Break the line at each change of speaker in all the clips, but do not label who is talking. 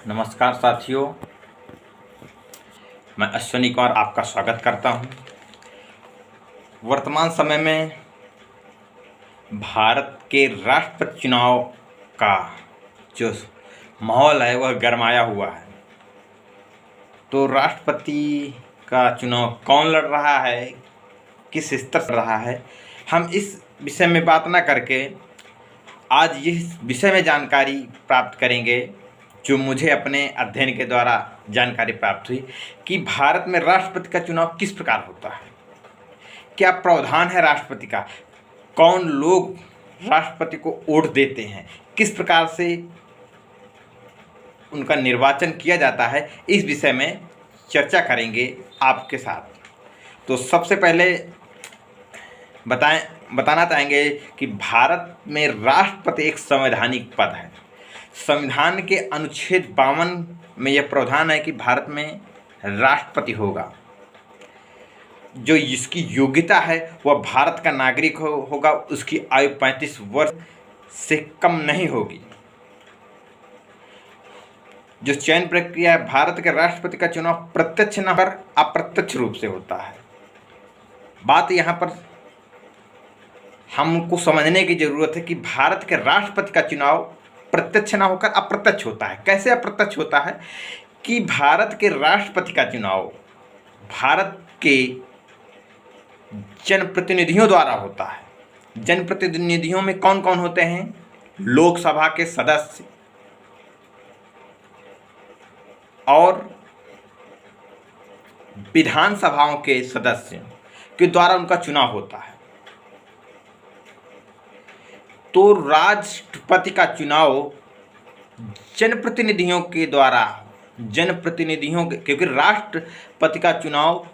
नमस्कार साथियों, मैं अश्विनी कुमार आपका स्वागत करता हूं। वर्तमान समय में भारत के राष्ट्रपति चुनाव का जो माहौल है वह गरमाया हुआ है। तो राष्ट्रपति का चुनाव कौन लड़ रहा है, किस स्तर पर रहा है, हम इस विषय में बात न करके आज इस विषय में जानकारी प्राप्त करेंगे जो मुझे अपने अध्ययन के द्वारा जानकारी प्राप्त हुई कि भारत में राष्ट्रपति का चुनाव किस प्रकार होता है, क्या प्रावधान है राष्ट्रपति का, कौन लोग राष्ट्रपति को वोट देते हैं, किस प्रकार से उनका निर्वाचन किया जाता है। इस विषय में चर्चा करेंगे आपके साथ। तो सबसे पहले बताना चाहेंगे कि भारत में राष्ट्रपति एक संवैधानिक पद है। संविधान के अनुच्छेद 52 में यह प्रावधान है कि भारत में राष्ट्रपति होगा, जो इसकी योग्यता है वह भारत का नागरिक होगा, उसकी आयु 35 वर्ष से कम नहीं होगी। जो चयन प्रक्रिया है, भारत के राष्ट्रपति का चुनाव प्रत्यक्ष न पर अप्रत्यक्ष रूप से होता है। बात यहाँ पर हमको समझने की जरूरत है कि भारत के राष्ट्रपति का चुनाव प्रत्यक्ष न होकर अप्रत्यक्ष होता है। कैसे अप्रत्यक्ष होता है कि भारत के राष्ट्रपति का चुनाव भारत के जनप्रतिनिधियों द्वारा होता है। जनप्रतिनिधियों में कौन कौन होते हैं? लोकसभा के सदस्य और विधानसभाओं के सदस्य के द्वारा उनका चुनाव होता है। तो राष्ट्रपति का चुनाव जनप्रतिनिधियों के द्वारा, क्योंकि राष्ट्रपति का चुनाव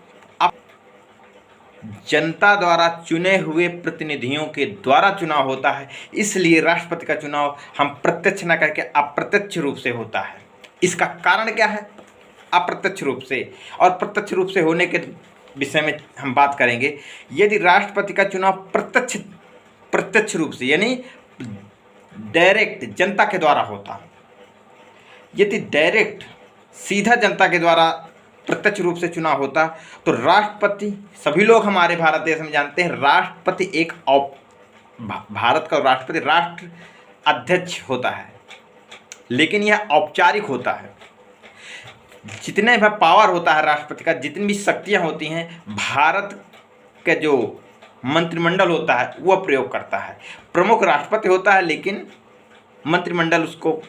जनता द्वारा चुने हुए प्रतिनिधियों के द्वारा चुनाव होता है, इसलिए राष्ट्रपति का चुनाव हम प्रत्यक्ष न करके अप्रत्यक्ष रूप से होता है। इसका कारण क्या है? अप्रत्यक्ष रूप से और प्रत्यक्ष रूप से होने के विषय में हम बात करेंगे। यदि राष्ट्रपति का चुनाव प्रत्यक्ष रूप से यानी डायरेक्ट जनता के द्वारा होता, यदि डायरेक्ट सीधा जनता के द्वारा प्रत्यक्ष रूप से चुनाव होता तो राष्ट्रपति, सभी लोग हमारे भारत देश में जानते हैं, राष्ट्रपति एक भारत का राष्ट्रपति राष्ट्र अध्यक्ष होता है, लेकिन यह औपचारिक होता है। जितने भी पावर होता है राष्ट्रपति का, जितनी भी शक्तियां होती हैं, भारत का जो मंत्रिमंडल होता है वह प्रयोग करता है। प्रमुख राष्ट्रपति होता है, लेकिन मंत्रिमंडल उसको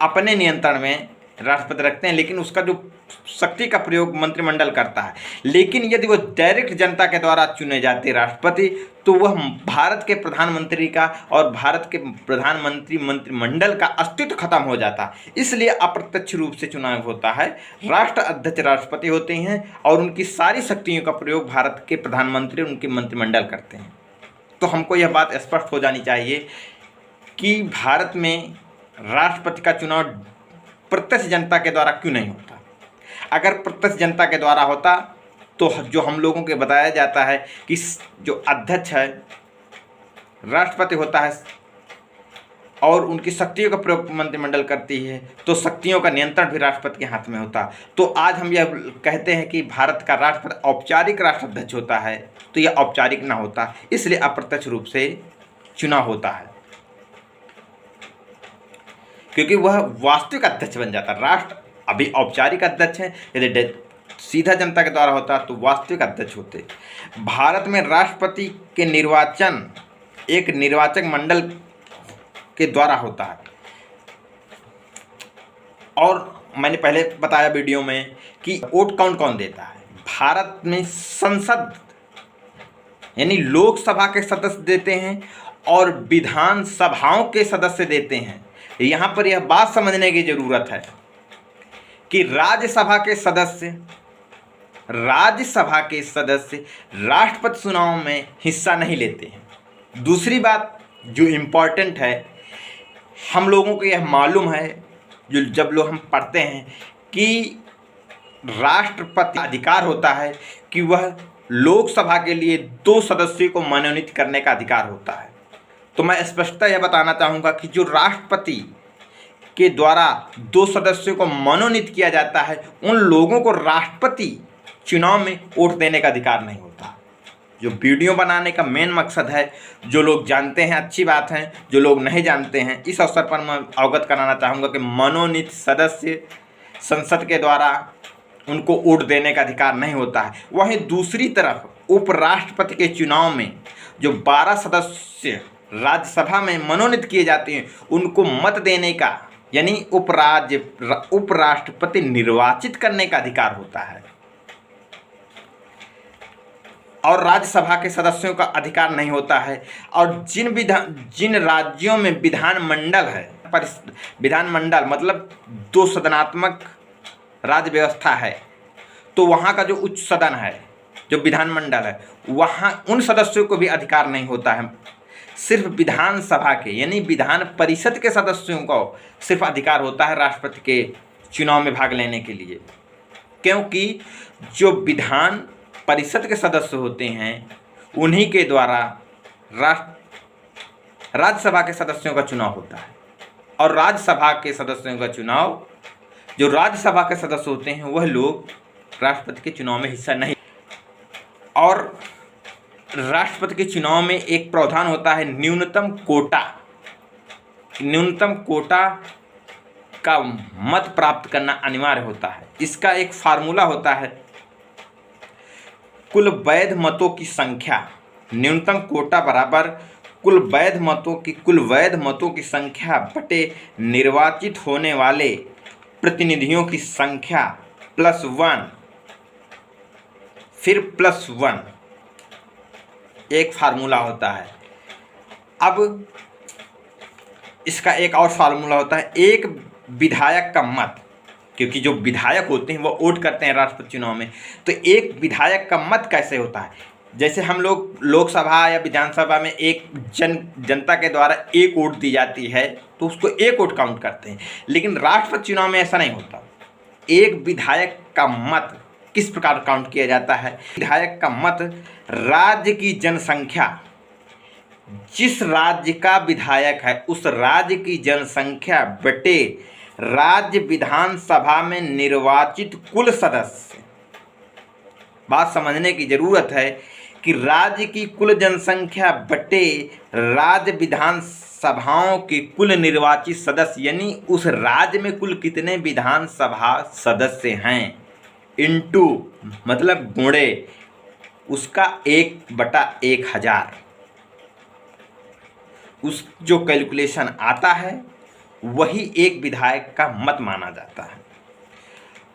अपने नियंत्रण में राष्ट्रपति रखते हैं, लेकिन उसका जो शक्ति का प्रयोग मंत्रिमंडल करता है। लेकिन यदि वो डायरेक्ट जनता के द्वारा चुने जाते राष्ट्रपति, तो वह भारत के प्रधानमंत्री का और भारत के प्रधानमंत्री मंत्रिमंडल का अस्तित्व खत्म हो जाता। इसलिए अप्रत्यक्ष रूप से चुनाव होता है। राष्ट्र अध्यक्ष राष्ट्रपति होते हैं और उनकी सारी शक्तियों का प्रयोग भारत के प्रधानमंत्री उनके मंत्रिमंडल करते हैं। तो हमको यह बात स्पष्ट हो जानी चाहिए कि भारत में राष्ट्रपति का चुनाव प्रत्यक्ष जनता के द्वारा क्यों नहीं होता। अगर प्रत्यक्ष जनता के द्वारा होता तो जो हम लोगों के बताया जाता है कि जो अध्यक्ष है राष्ट्रपति होता है और उनकी शक्तियों का प्रयोग मंत्रिमंडल करती है, तो शक्तियों का नियंत्रण भी राष्ट्रपति के हाथ में होता। तो आज हम यह कहते हैं कि भारत का राष्ट्रपति औपचारिक राष्ट्राध्यक्ष होता है, तो यह औपचारिक ना होता, इसलिए अप्रत्यक्ष रूप से चुनाव होता है, क्योंकि वह वास्तविक अध्यक्ष बन जाता। राष्ट्र अभी औपचारिक अध्यक्ष है, यदि सीधा जनता के द्वारा होता तो वास्तविक अध्यक्ष होते। भारत में राष्ट्रपति के निर्वाचन एक निर्वाचक मंडल के द्वारा होता है। और मैंने पहले बताया वीडियो में कि वोट कौन कौन देता है। भारत में संसद यानी लोकसभा के सदस्य देते हैं और विधानसभाओं के सदस्य देते हैं। यहाँ पर यह बात समझने की जरूरत है कि राज्यसभा के सदस्य राष्ट्रपति चुनाव में हिस्सा नहीं लेते हैं। दूसरी बात जो इम्पोर्टेंट है, हम लोगों को यह मालूम है, जो जब लोग हम पढ़ते हैं कि राष्ट्रपति अधिकार होता है कि वह लोकसभा के लिए 2 सदस्यों को मनोनीत करने का अधिकार होता है। तो मैं स्पष्टता यह बताना चाहूँगा कि जो राष्ट्रपति के द्वारा 2 सदस्यों को मनोनीत किया जाता है, उन लोगों को राष्ट्रपति चुनाव में वोट देने का अधिकार नहीं होता। जो वीडियो बनाने का मेन मकसद है, जो लोग जानते हैं अच्छी बात है, जो लोग नहीं जानते हैं इस अवसर पर मैं अवगत कराना चाहूँगा कि मनोनीत सदस्य संसद के द्वारा उनको वोट देने का अधिकार नहीं होता है। वहीं दूसरी तरफ उपराष्ट्रपति के चुनाव में जो 12 सदस्य राज्यसभा में मनोनीत किए जाते हैं, उनको मत देने का यानी उपराष्ट्रपति निर्वाचित करने का अधिकार होता है, और राज्यसभा के सदस्यों का अधिकार नहीं होता है। और जिन राज्यों में विधानमंडल है, विधानमंडल मतलब 2 सदनात्मक राज्य व्यवस्था है, तो वहाँ का जो उच्च सदन है, जो विधानमंडल है, वहाँ उन सदस्यों को भी अधिकार नहीं होता है। सिर्फ विधानसभा के यानी विधान परिषद के सदस्यों को सिर्फ अधिकार होता है राष्ट्रपति के चुनाव में भाग लेने के लिए, क्योंकि जो विधान परिषद के सदस्य होते हैं उन्हीं के द्वारा राज्यसभा के सदस्यों का चुनाव होता है। और राज्यसभा के सदस्यों का चुनाव, जो राज्यसभा के सदस्य होते हैं वह लोग राष्ट्रपति के चुनाव में हिस्सा नहीं। और राष्ट्रपति के चुनाव में एक प्रावधान होता है न्यूनतम कोटा। न्यूनतम कोटा का मत प्राप्त करना अनिवार्य होता है। इसका एक फार्मूला होता है कुल वैध मतों की संख्या। न्यूनतम कोटा बराबर कुल वैध मतों की संख्या बटे निर्वाचित होने वाले प्रतिनिधियों की संख्या +1 फिर +1, एक फार्मूला होता है। अब इसका एक और फार्मूला होता है एक विधायक का मत, क्योंकि जो विधायक होते हैं वो वोट करते हैं राष्ट्रपति चुनाव में, तो एक विधायक का मत कैसे होता है। जैसे हम लोग लोकसभा या विधानसभा में एक जनता के द्वारा एक वोट दी जाती है तो उसको एक वोट काउंट करते हैं, लेकिन राष्ट्रपति चुनाव में ऐसा नहीं होता। एक विधायक का मत किस प्रकार काउंट किया जाता है। विधायक का मत राज्य की जनसंख्या, जिस राज्य का विधायक है उस राज्य की जनसंख्या बटे राज्य विधानसभा में निर्वाचित कुल सदस्य। बात समझने की जरूरत है कि राज्य की कुल जनसंख्या बटे राज्य विधानसभाओं के कुल निर्वाचित सदस्य, यानी उस राज्य में कुल कितने विधानसभा सदस्य हैं, इनटू मतलब गुणे उसका 1/1000। उस जो कैलकुलेशन आता है वही एक विधायक का मत माना जाता है।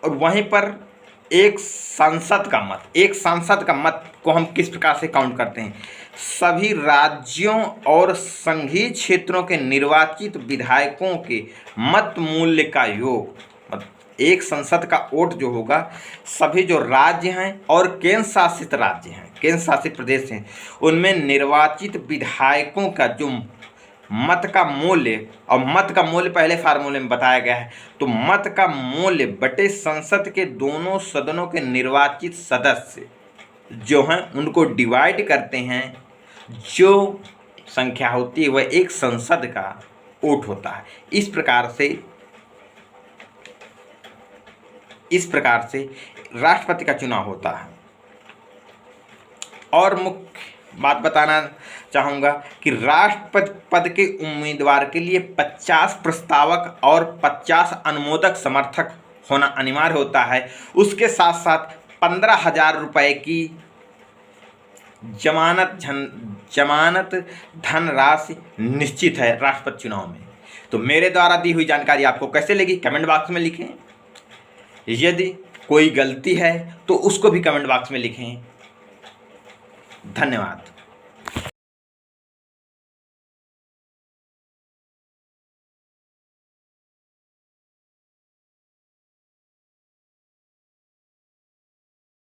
और वहीं पर एक सांसद का मत को हम किस प्रकार से काउंट करते हैं। सभी राज्यों और संघीय क्षेत्रों के निर्वाचित विधायकों के मत मूल्य का योग, एक संसद का वोट जो होगा सभी जो राज्य हैं और केंद्र शासित प्रदेश हैं उनमें निर्वाचित विधायकों का जो मत का मूल्य, और मत का मूल्य पहले फार्मूले में बताया गया है, तो मत का मूल्य बटे संसद के दोनों सदनों के निर्वाचित सदस्य जो हैं उनको डिवाइड करते हैं, जो संख्या होती है वह एक संसद का वोट होता है। इस प्रकार से राष्ट्रपति का चुनाव होता है। और मुख्य बात बताना चाहूँगा कि राष्ट्रपति पद के उम्मीदवार के लिए 50 प्रस्तावक और 50 अनुमोदक समर्थक होना अनिवार्य होता है। उसके साथ साथ 15,000 रुपये की जमानत धनराशि निश्चित है राष्ट्रपति चुनाव में। तो मेरे द्वारा दी हुई जानकारी आपको कैसे लगी कमेंट बॉक्स में लिखें। यदि कोई गलती है तो उसको भी कमेंट बॉक्स में लिखें। धन्यवाद।